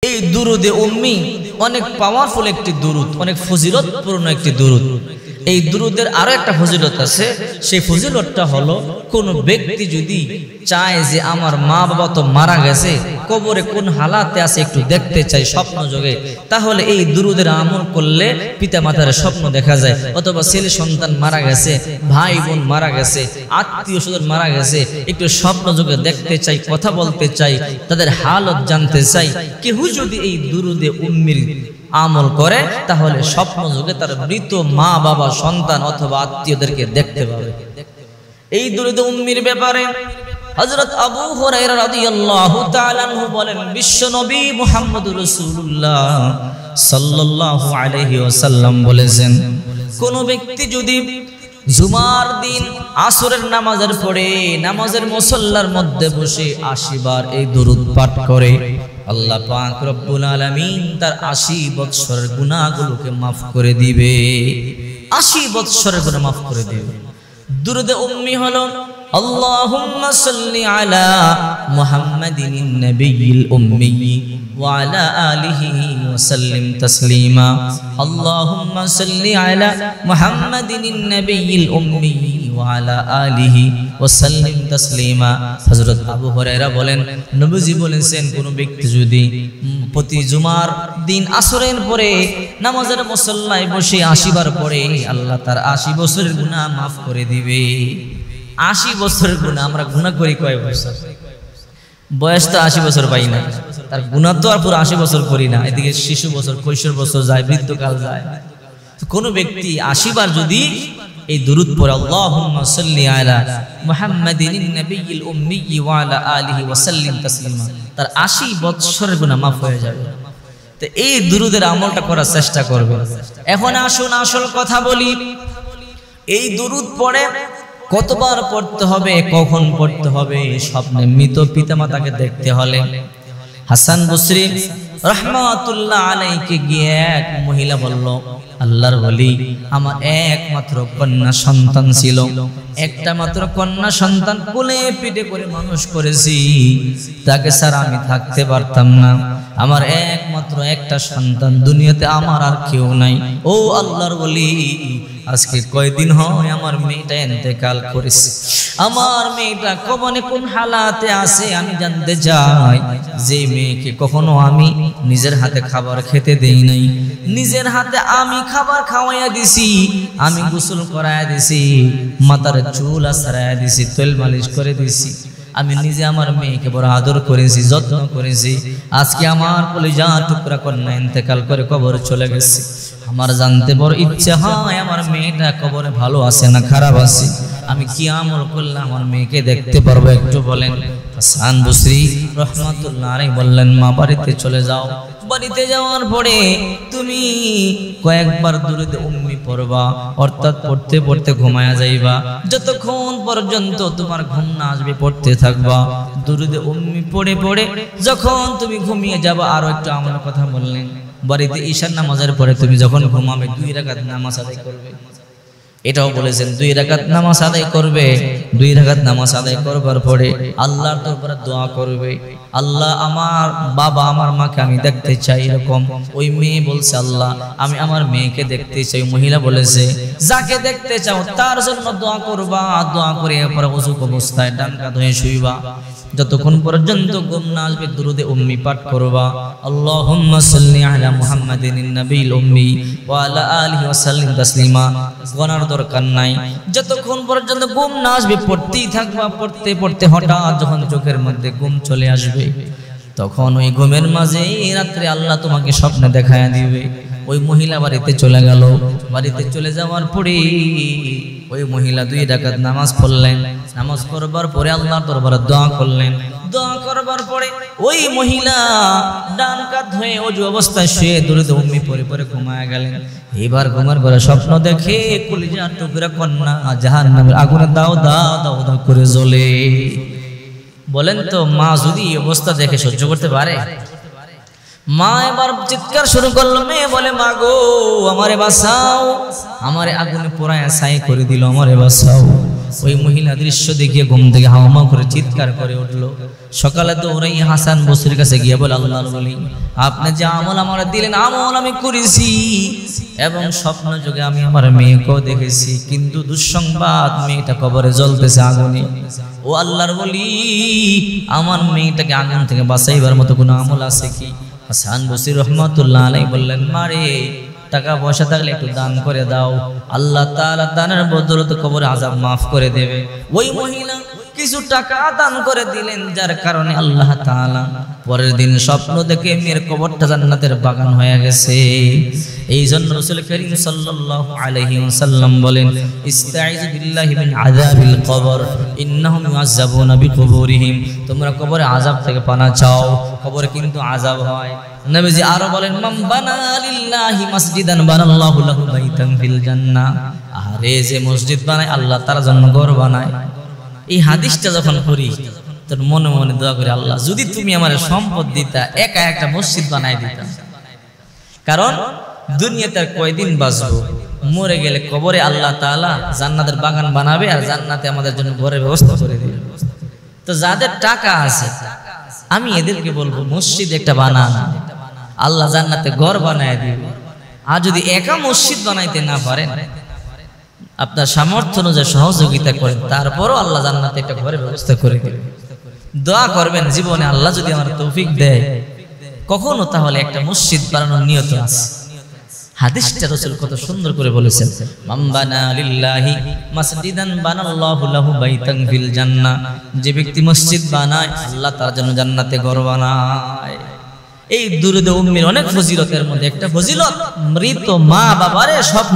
এই দুরুদে উম্মি অনেক পাওয়ারফুল একটি দুরুদ, অনেক ফজিলতপূর্ণ একটি দুরুদ। এই দুরুদের আরো একটা ফজিলত আছে, সেই ফজিলতটা হলো কোন ব্যক্তি যদি চায় যে আমার মা বাবা তো মারা গেছে, কবরে কোন হালাতে আছে একটু দেখতে চাই স্বপ্ন যোগে, তাহলে এই দুরুদের আমল করলে পিতা মাতার স্বপ্ন দেখা যায়। অথবা ছেলে সন্তান মারা গেছে, ভাই বোন মারা গেছে, আত্মীয় স্বজন মারা গেছে, একটু স্বপ্ন যোগে দেখতে চাই, কথা বলতে চাই, তাদের হালত জানতে চাই। কেউ যদি এই দুরুদে উম্মির আমল করে তাহলে স্বপ্ন যোগে তার মৃত মা বাবা সন্তান অথবা আত্মীয়দেরকে দেখতে পাবে। এই দুরুদে উম্মির ব্যাপারে হযরত আবু হুরায়রা রাদিয়াল্লাহু তাআলা আনহু বলেন, বিশ্ব নবী মুহাম্মদুর রাসূলুল্লাহ সাল্লাল্লাহু আলাইহি ওয়াসাল্লাম বলেছেন, কোন ব্যক্তি যদি জুমার দিন আসরের নামাজের পরে নামাজের মুসল্লার মধ্যে বসে 80 বার এই দুরূদ পাঠ করে, আল্লাহ পাক রব্বুল আলামিন তার 80 বৎসরের গুনাহগুলোকে maaf করে দিবে। 80 বৎসরের গুনাহ maaf করে দিবে। দুরূদে উম্মি হলো আল্লাহুম্মা সাল্লি আলা মুহাম্মাদিন নবিয়্যিল উম্মি ওয়া আলা আলিহি ওয়া সাল্লিম তাসলিমা। আল্লাহুম্মা সাল্লি আলা মুহাম্মাদিন নবিয়্যিল উম্মি ওয়া আলা আলিহি ওয়া সাল্লিম তাসলিমা। হযরত আবু হুরায়রা বলেন, নবীজি বলেছেন, কোন ব্যক্তি যদি প্রতি জুমার দিন আসরের পরে নামাজের মুসল্লায় বসে 80 বার পড়ে, আল্লাহ তার 80 বছরের গুনাহ maaf করে দিবে। 80 বছরের গুনাহ, আমরা গুনাহ করি কয় বছর? বয়স তো 80 বছর পাই না, তার গুনাহ তো আর পুরো 80 বছর করি না। এদিকে শিশু বছর, কৈশোর বছর যায়, বৃদ্ধকাল যায়। তো কোন ব্যক্তি 80 বার যদি এই দুরূদ পড়ে, আল্লাহুম্মা সাল্লি আলা মুহাম্মাদিন নবিয়্যিল উম্মি ওয়া আলা আলিহি ওয়া সাল্লিম তাসলিমা, তার 80 বছরের গুনাহ maaf হয়ে যাবে। তো এই দুরূদের আমলটা করার চেষ্টা করবে। এখন আসুন আসল কথা বলি, এই দুরূদ পড়ে কতবার পড়তে হবে, কখন পড়তে হবে? স্বপ্নে মৃত পিতামাতাকে দেখতে হলে হাসান বসরি রাহমাতুল্লাহ আলাইহিকে গিয়ে এক মহিলা বলল, আল্লাহর ওলি, আমার একমাত্র কন্যা সন্তান ছিল, একটা মাত্র কন্যা সন্তান কোলে পিঠে করে মানুষ করেছি, তাকে ছাড়া আমি থাকতে পারতাম না। আমার একমাত্র একটা সন্তান, দুনিয়াতে আমার আর কেউ নাই। ও আল্লাহর ওলি, আজকে কয়দিন হয় আমার মেয়েটা ইন্তেকাল করেছে, আমার মেয়েটা কবরে কোন হালাতে আছে আমি জানতে চাই। যে মেয়েকে কখনো আমি নিজের হাতে খাবার খেতে দেই নাই, নিজের হাতে আমি খাবার খাওয়াইয়া দিছি, আমি গোসল করাইয়া দিছি, মাথার চুল আছড়াইয়া দিছি, তেল মালিশ করে দিছি, আমি নিজে আমার মেয়েকে বড় আদর করেছি, যত্ন করেছি। আজকে আমার কলিজা টুকরা কন্যা ইন্তেকাল করে কবরে চলে গেছে। আমার জানতে বড় ইচ্ছা হয় আমার মেয়েটা কবরে ভালো আছে না খারাপ আছে, আমি কি আমল করলে আমার মেয়েকে দেখতে পারবো, একটু বলেন। হাসান বসরি রাহমাতুল্লাহ আলাইহি বললেন, মা বাড়িতে চলে যাও, বাড়িতে যাওয়ার পরে তুমি কয়েকবার দুরূদে উম্মি পড়বা, অর্থাৎ পড়তে পড়তে ঘুমায়া যাইবা, যতক্ষণ পর্যন্ত তোমার ঘুম না আসবে পড়তে থাকবা। দুরূদে উম্মি পড়ে পড়ে যখন তুমি ঘুমিয়ে যাবা, আরো একটু আমার কথা বললেন, বাড়িতে ঈশার নামাজের পরে তুমি যখন ঘুমাবে 2 রাকাত নামাজ আদায় করবে। এটাও বলেছেন 2 রাকাত নামাজ আদায় করবে। 2 রাকাত নামাজ আদায় করবার পরে আল্লাহর দরবারে দোয়া করবে, আল্লাহ আমার বাবা আমার মাকে আমি দেখতে চাই। এরকম ওই মেয়ে বলছে, আল্লাহ আমি আমার মেয়েকে দেখতে চাই। মহিলা বলেছে, যাকে দেখতে চাও তার জন্য দোয়া করবা। দোয়া করে এরপরে ওযু অবস্থায় ডান কাঁধ হয়ে শুইবা, যতক্ষণ পর্যন্ত ঘুম না আসবে দুরূদে উম্মি পাঠ করবা। আল্লাহুম্মা সাল্লি আলা মুহাম্মাদিন নবিয়্যিল উম্মি ওয়া আলা আলিহি ওয়া সাল্লিম তাসলিমা। গোনার দরকার নাই, যতক্ষণ পর্যন্ত ঘুম না আসবে পড়তেই থাকবা। পড়তে পড়তে হঠাৎ যখন চোখের মধ্যে ঘুম চলে আসবে, তখন ওই ঘুমের মাঝে রাত্রে আল্লাহ তোমাকে স্বপ্নে দেখায়া দিবে। ওই মহিলা বাড়িতে চলে গেল। বাড়িতে চলে যাওয়ার পরে ওই মহিলা 2 রাকাত নামাজ পড়লেন। নামাজ পড়বার পরে আল্লাহর দরবারে দোয়া করলেন। দোয়া করবার পরে ওই মহিলা ডান কাঁধ হয়ে ওযু অবস্থায় শুয়ে দুরূদে উম্মি পড়ে পড়ে ঘুমায়া গেলেন। এবার ঘুমার পরে স্বপ্ন দেখে কলিজার টুকরা কন্যা জাহান্নামের আগুনে দাও দাও দাও দাও করে জ্বলে। বলেন তো, মা যদি এই অবস্থা দেখে সহ্য করতে পারে? মা এবার চিৎকার শুরু করলো, মেয়ে বলে মা গো আমারে বাঁচাও, আমারে আগুনে পোড়ায় ছাই করে দিল, আমারে বাঁচাও। ওই মহিলা দৃশ্য দেখে ঘুম থেকে হাওয়া করে চিৎকার করে উঠলো। সকালে তো ওরাই হাসান বসরির কাছে গিয়ে বলে আল্লাহর ওলি, আপনি যে আমল আমার দিলেন আমল আমি করেছি এবং স্বপ্ন যুগে আমি আমার মেয়েকেও দেখেছি, কিন্তু দুঃসংবাদ মেয়েটা কবরে জ্বলতেছে আগুনে। ও আল্লাহর ওলি, আমার মেয়েটাকে আগুন থেকে বাঁচাইবার মতো কোনো আমল আছে কি? হাসান বসরি রহমাতুল্লাহ আলাইহি বললেন, মারে টাকা পয়সা থাকলে একটু দান করে দাও, আল্লাহ তাআলা দানের বদৌলতে কবরে আযাব মাফ করে দেবে। ওই মহিলা কিছু টাকা দান করে দিলেন, যার কারণে আল্লাহ তাআলা পরের দিন স্বপ্ন দেখে মেয়ের কবরটা জান্নাতের বাগান হয়ে গেছে। এই জন্য রাসূল করিম সাল্লাল্লাহু আলাইহি ওয়াসাল্লাম বলেন, ইস্তাইযু বিল্লাহি মিন আযাবিল কবর ইন্নাহুম ইউআযাবুনা বিকুবুরিহিম, তোমরা কবরে আযাব থেকে পানা চাও, কবরে কিন্তু আযাব হয়। নবীজি আরো বলেন, মান বানা লিল্লাহি মাসজিদান বানাল্লাহু লাহু বাইতান ফিল জান্নাহ, আরে যে মসজিদ বানায় আল্লাহ তার জন্য ঘর বানায়। এই হাদিসটা যখন পড়ি তোর মনে মনে দোয়া করে, আল্লাহ যদি তুমি আমার সম্পদ দিতা একা একটা মসজিদ বানাই দিতা, কারণ দুনিয়াতে আর কয়দিন বাঁচবো, মরে গেলে কবরে আল্লাহ তাআলা জান্নাতের বাগান বানাবে আর জান্নাতে আমাদের জন্য ঘরের ব্যবস্থা করে দিবে। তো যাদের টাকা আছে আমি এদেরকে বলবো মসজিদ একটা বানান, আল্লাহ জান্নাতে ঘর বানায় দিবে। আর যদি একা মসজিদ বানাইতে না পারেন, আপনার সামর্থ্য অনুযায়ী সহযোগিতা করেন, তারপরও আল্লাহ জান্নাতে একটা ঘরের ব্যবস্থা করে দিবে। দোয়া করবেন জীবনে আল্লাহ যদি আমার তৌফিক দেয় কখনো, তাহলে একটা মসজিদ বানানোর নিয়ত আছে। হাদিসটা রাসূল কত সুন্দর করে বলেছেন, মান বানা লিল্লাহি মাসজিদান বানাল্লাহু লাহু বাইতান ফিল জান্নাহ, যে ব্যক্তি মসজিদ বানায় আল্লাহ তার জন্য জান্নাতে ঘর বানায়। এই দুরুদ উম্মির অনেক ফজিলতের মধ্যে একটা ফজিলত, মৃত মা বাবারে স্বপ্ন